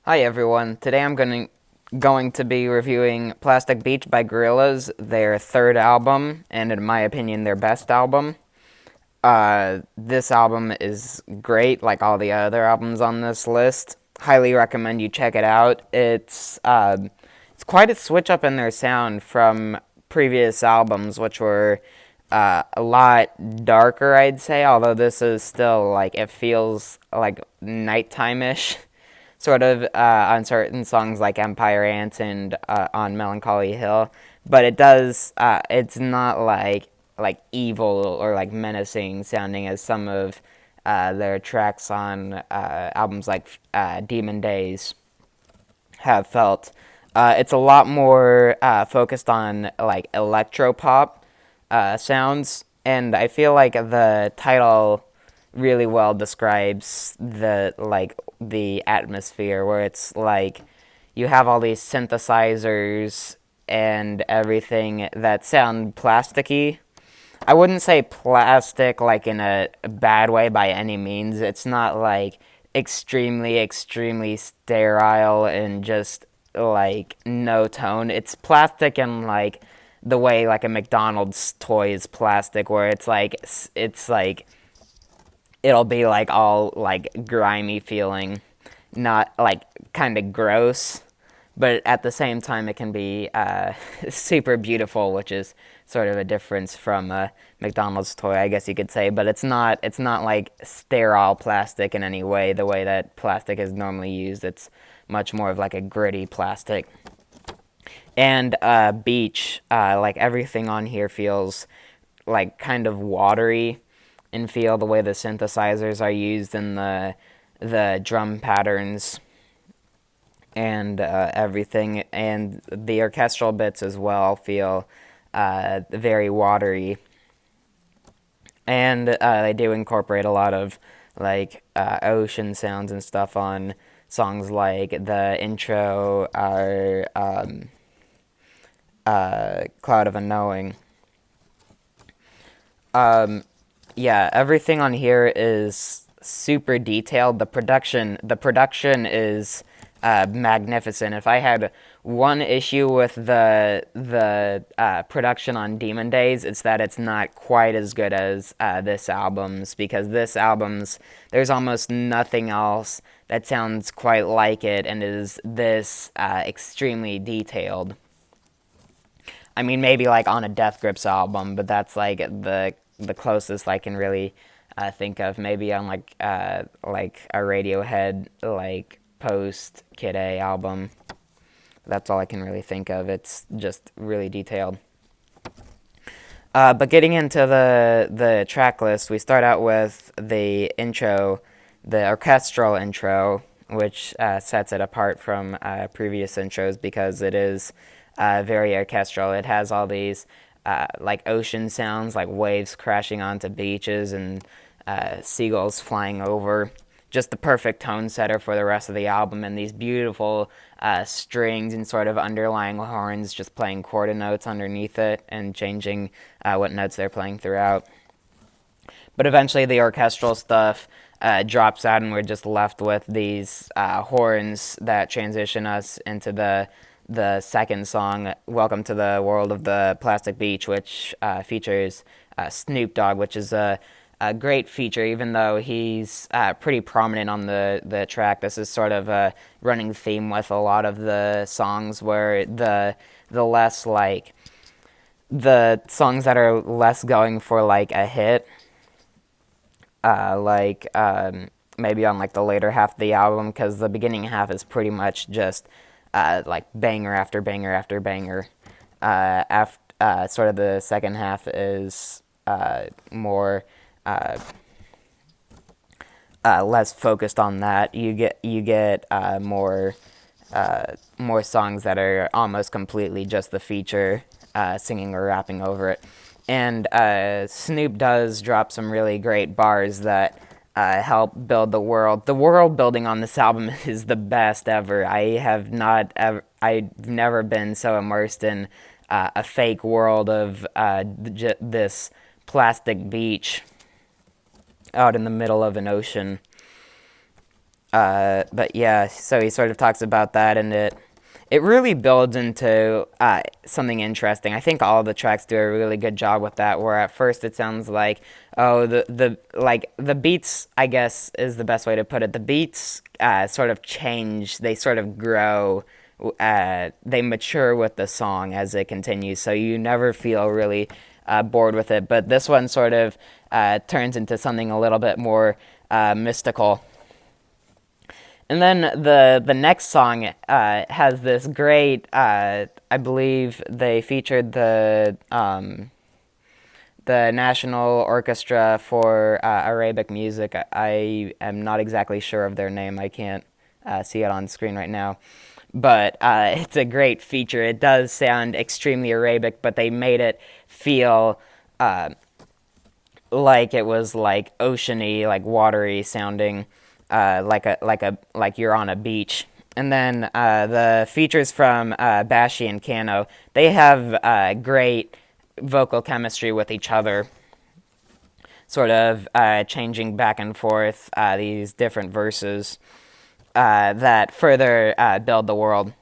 Hi everyone. Today I'm going to be reviewing Plastic Beach by Gorillaz, their third album, and in my opinion, their best album. This album is great, like all the other albums on this list. Highly recommend you check it out. It's quite a switch up in their sound from previous albums, which were a lot darker, I'd say. Although this is still like it feels like nighttime-ish sort of on certain songs like Empire Ant and on Melancholy Hill, but it's not like evil or like menacing sounding as some of their tracks on albums like Demon Days have felt. It's a lot more focused on like electropop sounds, and I feel like the title really well describes the atmosphere where it's like you have all these synthesizers and everything that sound plasticky. I wouldn't say plastic like in a bad way by any means. It's not like extremely sterile and just like no tone. It's plastic and like the way like a McDonald's toy is plastic, where it's like it'll be like all like grimy feeling, not like kind of gross, but at the same time it can be super beautiful, which is sort of a difference from a McDonald's toy, I guess you could say. But it's not like sterile plastic in any way, the way that plastic is normally used. It's much more of like a gritty plastic. And beach, like everything on here feels like kind of watery in feel, the way the synthesizers are used and the drum patterns and everything, and the orchestral bits as well feel very watery. And they do incorporate a lot of like ocean sounds and stuff on songs like the intro or Cloud of Unknowing. Yeah, everything on here is super detailed. The production is magnificent. If I had one issue with the production on Demon Days, it's that it's not quite as good as this album's, because this album's there's almost nothing else that sounds quite like it and is this extremely detailed. I mean, maybe like on a Death Grips album, but that's like the closest I can really think of. Maybe on like a Radiohead like post Kid A album. That's all I can really think of. It's just really detailed. But getting into the track list, we start out with the intro, the orchestral intro, which sets it apart from previous intros because it is very orchestral. It has all these like ocean sounds, like waves crashing onto beaches and seagulls flying over. Just the perfect tone setter for the rest of the album, and these beautiful strings and sort of underlying horns just playing quarter notes underneath it and changing what notes they're playing throughout. But eventually the orchestral stuff drops out, and we're just left with these horns that transition us into the second song, Welcome to the World of the Plastic Beach, which features Snoop Dogg, which is a great feature, even though he's pretty prominent on the track. This is sort of a running theme with a lot of the songs, where the less like the songs that are less going for like a hit, maybe on like the later half of the album, because the beginning half is pretty much just like banger after banger after banger. Sort of the second half is more less focused on that. You get more songs that are almost completely just the feature, singing or rapping over it. And Snoop does drop some really great bars that help build the world. The world building on this album is the best ever. I've never been so immersed in a fake world of this plastic beach out in the middle of an ocean. But yeah, so he sort of talks about that, and it really builds into something interesting. I think all the tracks do a really good job with that. Where at first it sounds like, oh, the beats, I guess is the best way to put it. The beats sort of change. They sort of grow. They mature with the song as it continues. So you never feel really bored with it. But this one sort of turns into something a little bit more mystical. And then the next song has this great. I believe they featured the National Orchestra for Arabic music. I am not exactly sure of their name. I can't see it on screen right now. But it's a great feature. It does sound extremely Arabic, but they made it feel like it was like oceany, like watery sounding, like you're on a beach. And then the features from Bashi and Kano, they have great vocal chemistry with each other, sort of changing back and forth these different verses that further build the world.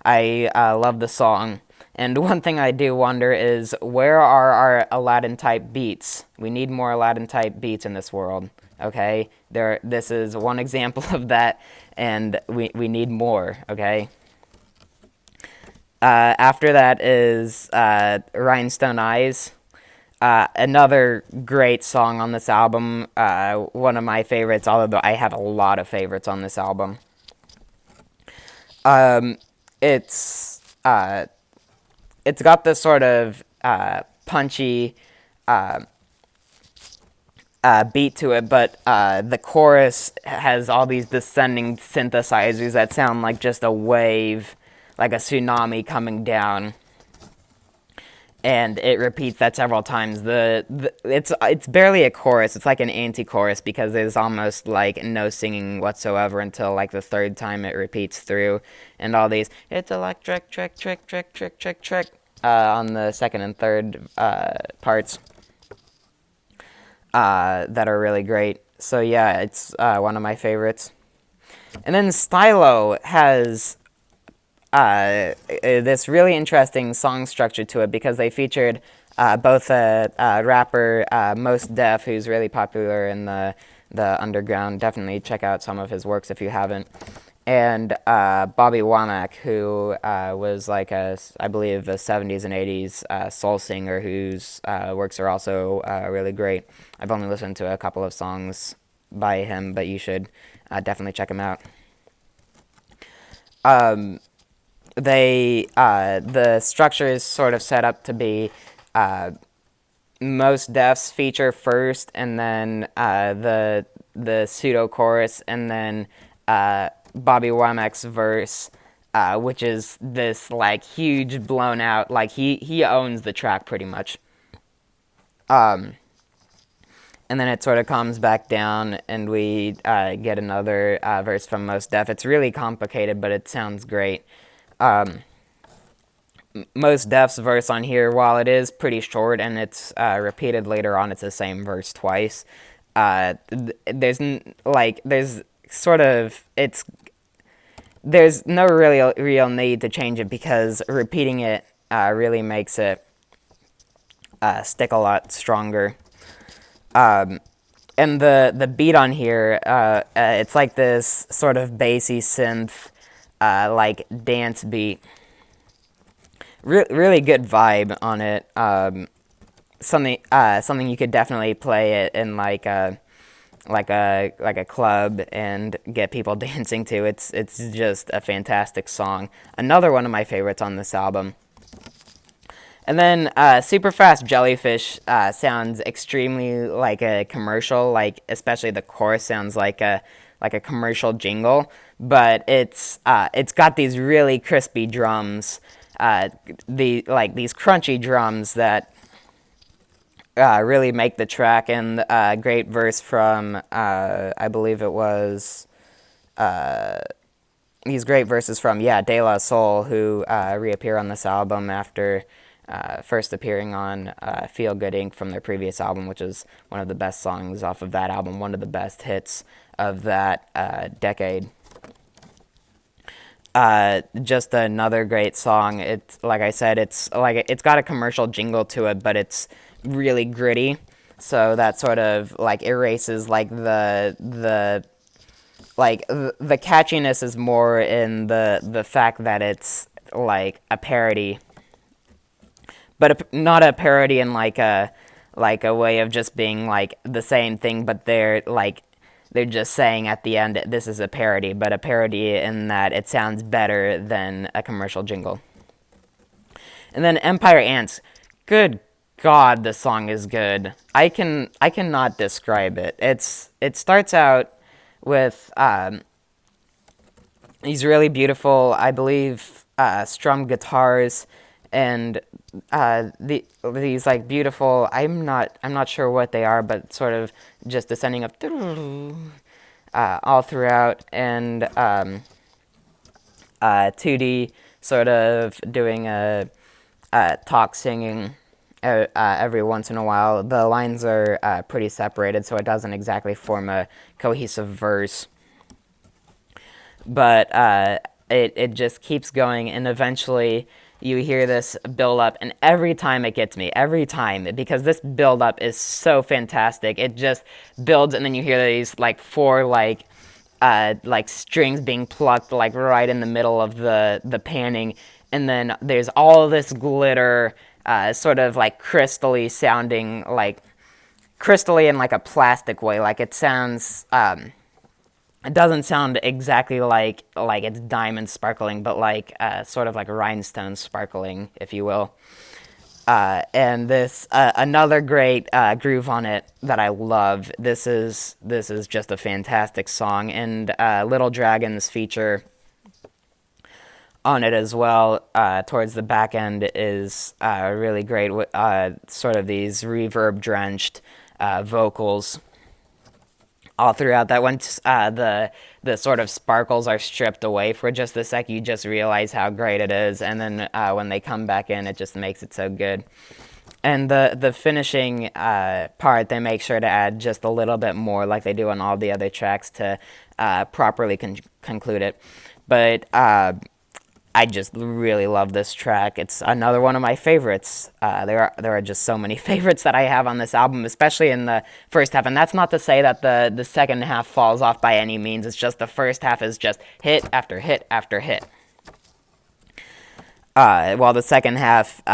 I love the song. And one thing I do wonder is, where are our Aladdin type beats? We need more Aladdin type beats in this world. Okay? This is one example of that, and we need more, okay? After that is Rhinestone Eyes. Another great song on this album. One of my favorites, although I have a lot of favorites on this album. It's it's got this sort of punchy beat to it, but the chorus has all these descending synthesizers that sound like just a wave, like a tsunami coming down. And it repeats that several times. It's barely a chorus. It's like an anti-chorus because there's almost like no singing whatsoever until like the third time it repeats through, and all these it's electric trick on the second and third parts that are really great. So yeah, it's one of my favorites. And then Stylo has this really interesting song structure to it because they featured both a rapper, Most Def, who's really popular in the underground. Definitely check out some of his works if you haven't. And Bobby Womack, who was like I believe, a 70s and 80s soul singer whose works are also really great. I've only listened to a couple of songs by him, but you should definitely check him out. The structure is sort of set up to be Most Def's feature first, and then the pseudo chorus, and then Bobby Womack's verse, which is this like huge blown out, like he owns the track pretty much. And then it sort of comes back down, and we get another verse from Most Def. It's really complicated, but it sounds great. Most Def's verse on here, while it is pretty short and it's repeated later on, it's the same verse twice. There's sort of there's no really real need to change it because repeating it really makes it stick a lot stronger. And the beat on here, it's like this sort of bassy synth, like dance beat. Really good vibe on it. Something you could definitely play it in like a club and get people dancing to. It's just a fantastic song. Another one of my favorites on this album. And then Super Fast Jellyfish sounds extremely like a commercial, like especially the chorus sounds like a commercial jingle, but it's got these really crispy drums, these crunchy drums that really make the track, and a great verse from I believe it was these great verses from De La Soul, who reappear on this album after first appearing on Feel Good Inc. from their previous album, which is one of the best songs off of that album, one of the best hits of that decade. Just another great song. It's like I said, it's got a commercial jingle to it, but it's really gritty. So that sort of like erases like the catchiness is more in the fact that it's like a parody, but not a parody in like a way of just being like the same thing, but they're just saying at the end, this is a parody, but a parody in that it sounds better than a commercial jingle. And then Empire Ants. Good God, the song is good. I cannot describe it. It starts out with these really beautiful, I believe, strummed guitars, and these like beautiful. I'm not sure what they are, but sort of just descending up all throughout, and 2D sort of doing a talk singing every once in a while. The lines are pretty separated, so it doesn't exactly form a cohesive verse. But it just keeps going, and eventually you hear this build up, and every time it gets me, every time, because this build up is so fantastic. It just builds, and then you hear these like four like strings being plucked like right in the middle of the panning, and then there's all this glitter, sort of like crystally sounding, like crystally in like a plastic way. Like it sounds. It doesn't sound exactly like it's diamond sparkling, but like sort of like rhinestone sparkling, if you will. And this another great groove on it that I love. This is just a fantastic song, and Little Dragons feature on it as well. Towards the back end is really great. Sort of these reverb drenched vocals all throughout that. Once the sort of sparkles are stripped away for just a sec, you just realize how great it is, and then when they come back in, it just makes it so good. And the finishing part, they make sure to add just a little bit more, like they do on all the other tracks, to properly conclude it. But I just really love this track. It's another one of my favorites. There are just so many favorites that I have on this album, especially in the first half. And that's not to say that the second half falls off by any means. It's just the first half is just hit after hit after hit. While the second half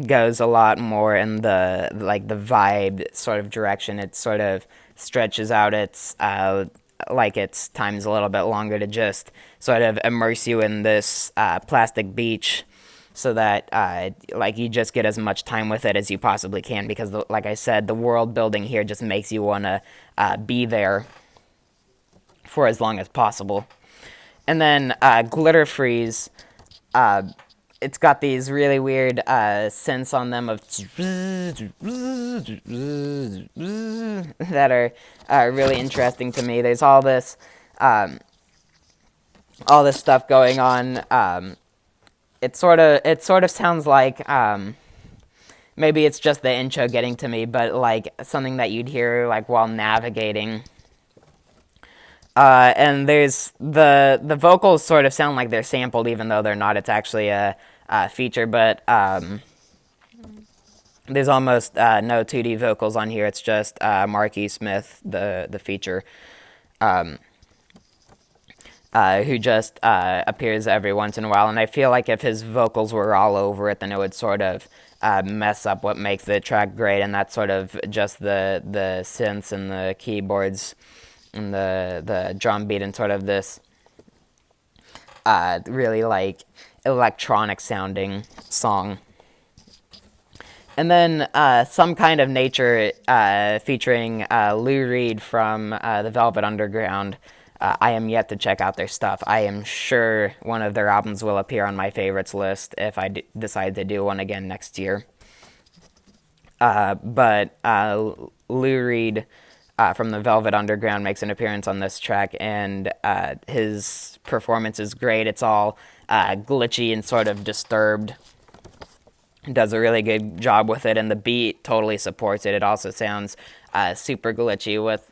goes a lot more in the vibe sort of direction. It sort of stretches out its time's a little bit longer to just sort of immerse you in this plastic beach, so that you just get as much time with it as you possibly can, because like I said, the world building here just makes you want to be there for as long as possible. And then Glitter Freeze, it's got these really weird synths on them of that are really interesting to me. There's all this stuff going on. It sort of sounds like maybe it's just the intro getting to me, but like something that you'd hear like while navigating. And there's the vocals sort of sound like they're sampled, even though they're not. It's actually a feature, but there's almost no 2D vocals on here. It's just Marky Smith, the feature, who just appears every once in a while. And I feel like if his vocals were all over it, then it would sort of mess up what makes the track great. And that's sort of just the synths and the keyboards and the drum beat and sort of this really like electronic sounding song. And then Some Kind of Nature featuring Lou Reed from the Velvet Underground. I am yet to check out their stuff. I am sure one of their albums will appear on my favorites list if I decide to do one again next year. But Lou Reed from the Velvet Underground makes an appearance on this track, and his performance is great. It's all glitchy and sort of disturbed, does a really good job with it, and the beat totally supports it. It also sounds super glitchy with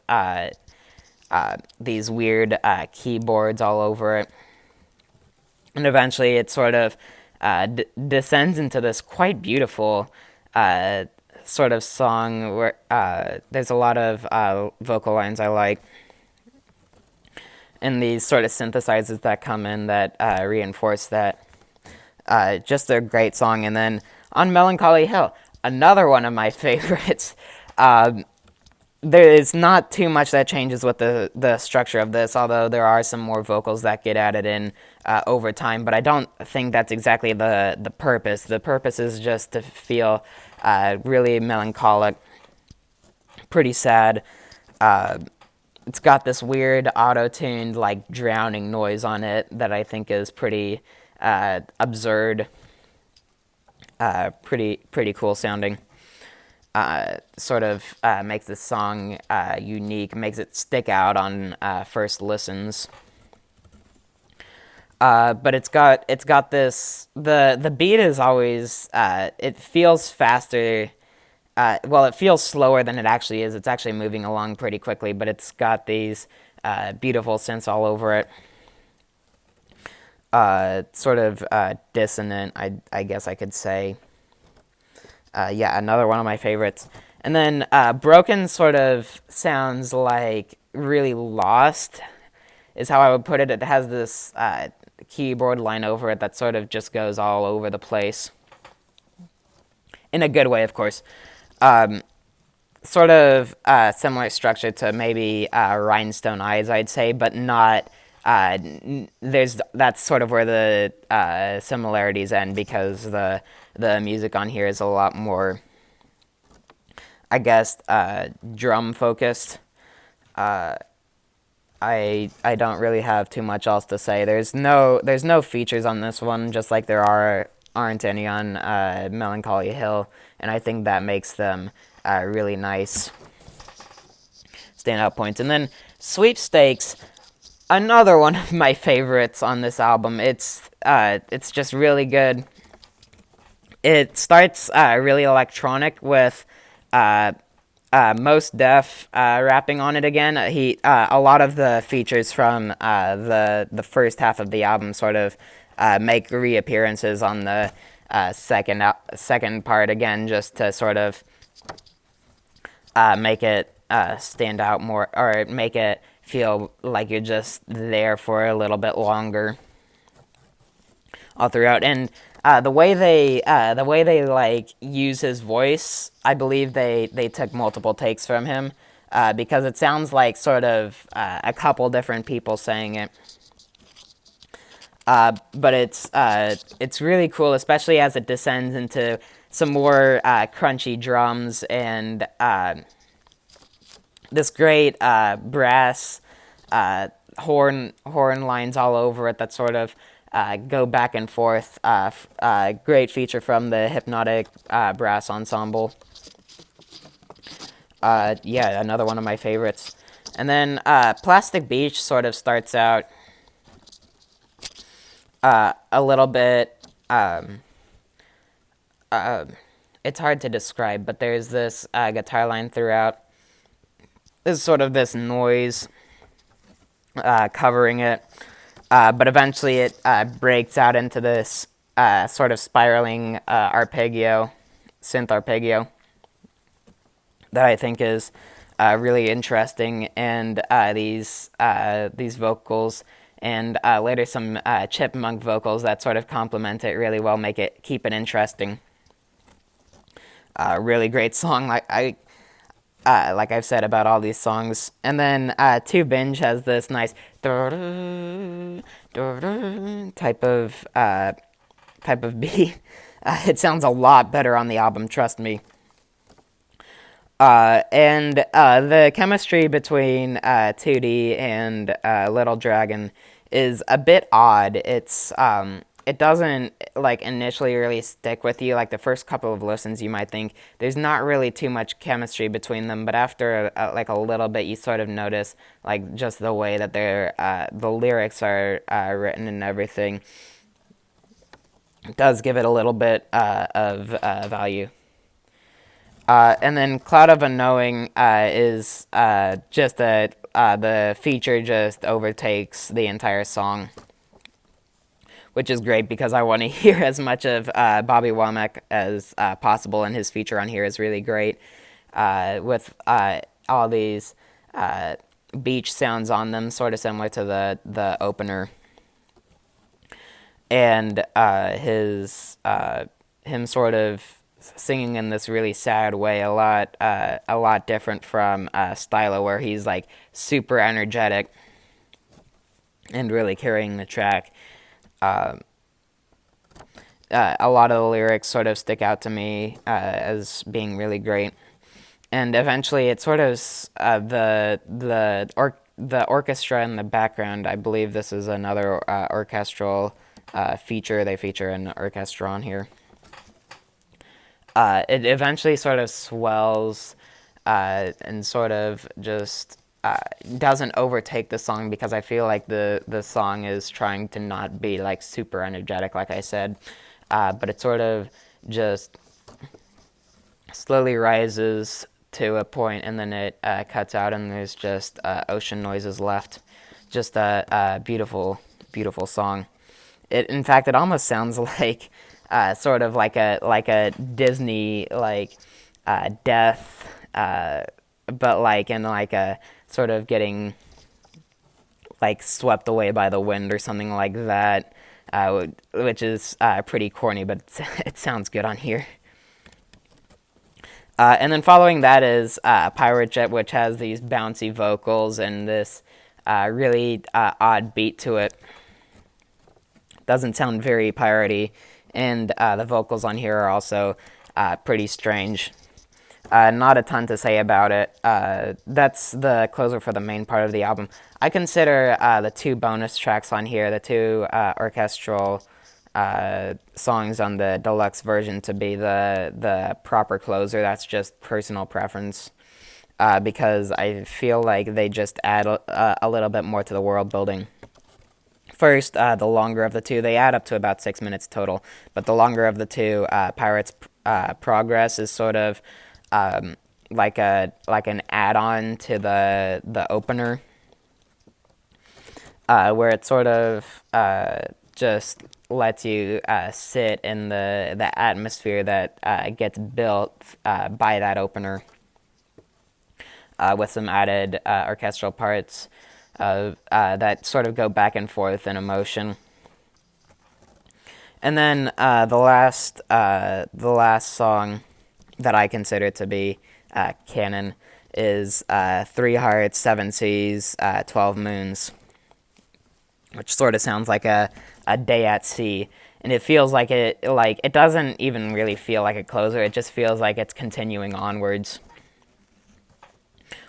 these weird keyboards all over it. And eventually it sort of descends into this quite beautiful uh, sort of song where there's a lot of vocal lines I like, and these sort of synthesizers that come in that reinforce that. Just a great song. And then on Melancholy Hill, another one of my favorites. Um, there is not too much that changes with the structure of this, although there are some more vocals that get added in over time. But I don't think that's exactly the purpose. The purpose is just to feel really melancholic, pretty sad. Uh, it's got this weird auto-tuned, like, drowning noise on it that I think is pretty absurd, pretty cool sounding. Sort of makes this song unique, makes it stick out on first listens. But it's got this, the beat is always it feels faster. Well, it feels slower than it actually is. It's actually moving along pretty quickly, but it's got these beautiful synths all over it. Sort of dissonant, I guess I could say. Yeah, another one of my favorites. And then Broken sort of sounds like really lost, is how I would put it. It has this keyboard line over it that sort of just goes all over the place. In a good way, of course. Um, Sort of similar structure to maybe Rhinestone Eyes, I'd say, but not. That's sort of where the similarities end, because the music on here is a lot more, I guess, drum focused. I don't really have too much else to say. There's no features on this one, just like aren't any on Melancholy Hill, and I think that makes them really nice standout points. And then Sweepstakes, another one of my favorites on this album. It's just really good. It starts really electronic with Most Def rapping on it again. A lot of the features from the first half of the album sort of make reappearances on the second part again, just to sort of make it stand out more, or make it feel like you're just there for a little bit longer all throughout. And the way they like use his voice, I believe they took multiple takes from him, because it sounds like sort of a couple different people saying it. But it's really cool, especially as it descends into some more crunchy drums and this great brass horn lines all over it that sort of go back and forth. Great feature from the Hypnotic Brass Ensemble. Yeah, another one of my favorites. And then Plastic Beach sort of starts out a little bit. It's hard to describe, but there's this guitar line throughout. There's sort of this noise covering it, but eventually it breaks out into this sort of spiraling synth arpeggio, that I think is really interesting, and these vocals, and later some chipmunk vocals that sort of complement it really well, keep it interesting. Really great song, like I've said about all these songs. And then To Binge has this nice type of beat. It sounds a lot better on the album, trust me. And the chemistry between 2D and Little Dragon is a bit odd. It doesn't like initially really stick with you. Like the first couple of listens, you might think there's not really too much chemistry between them, but after like a little bit, you sort of notice like just the way that the lyrics are written and everything. does give it a little bit of value. And then Cloud of Unknowing is just the feature just overtakes the entire song, which is great because I want to hear as much of Bobby Womack as possible, and his feature on here is really great with all these beach sounds on them, sort of similar to the opener, and him sort of singing in this really sad way, a lot different from Stylo, where he's like super energetic and really carrying the track. A lot of the lyrics sort of stick out to me as being really great, and eventually it sort of the orchestra in the background. I believe this is another orchestral feature. They feature an orchestra on here. It eventually sort of swells and sort of just doesn't overtake the song, because I feel like the song is trying to not be like super energetic, like I said, but it sort of just slowly rises to a point, and then it cuts out, and there's just ocean noises left. Just a beautiful, beautiful song. In fact, it almost sounds like sort of like a Disney like death, but like in like a sort of getting like swept away by the wind or something like that, which is pretty corny, but it sounds good on here. And then following that is Pirate Jet, which has these bouncy vocals and this really odd beat to it. Doesn't sound very piratey, and the vocals on here are also pretty strange. Not a ton to say about it. That's the closer for the main part of the album. I consider the two bonus tracks on here, the two orchestral songs on the deluxe version, to be the proper closer. That's just personal preference, because I feel like they just add a little bit more to the world building. First, the longer of the two, they add up to about 6 minutes total, but the longer of the two, Pirates Progress, is sort of like an add-on to the opener, where it sort of just lets you sit in the atmosphere that gets built by that opener, with some added orchestral parts that sort of go back and forth in emotion. And then the last song that I consider to be canon is 3 Hearts, 7 Seas, 12 Moons, which sort of sounds like a day at sea. And it feels like it doesn't even really feel like a closer. It just feels like it's continuing onwards,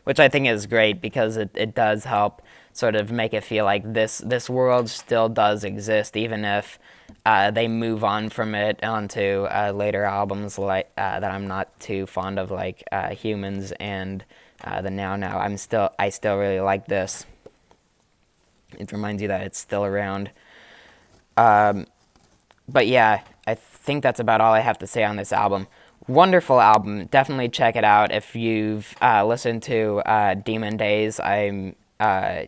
which I think is great, because it does help sort of make it feel like this world still does exist, even if they move on from it onto later albums like that I'm not too fond of, like Humans and the Now Now. I still really like this. It reminds you that it's still around. But yeah, I think that's about all I have to say on this album. Wonderful album. Definitely check it out if you've listened to Demon Days.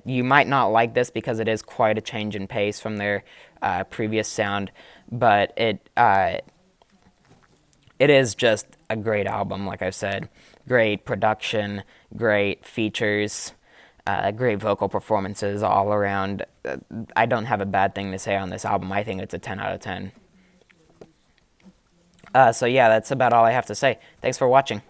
You might not like this because it is quite a change in pace from their previous sound, but it is just a great album, like I've said. Great production, great features, great vocal performances all around. I don't have a bad thing to say on this album. I think it's a 10 out of 10. So yeah, that's about all I have to say. Thanks for watching.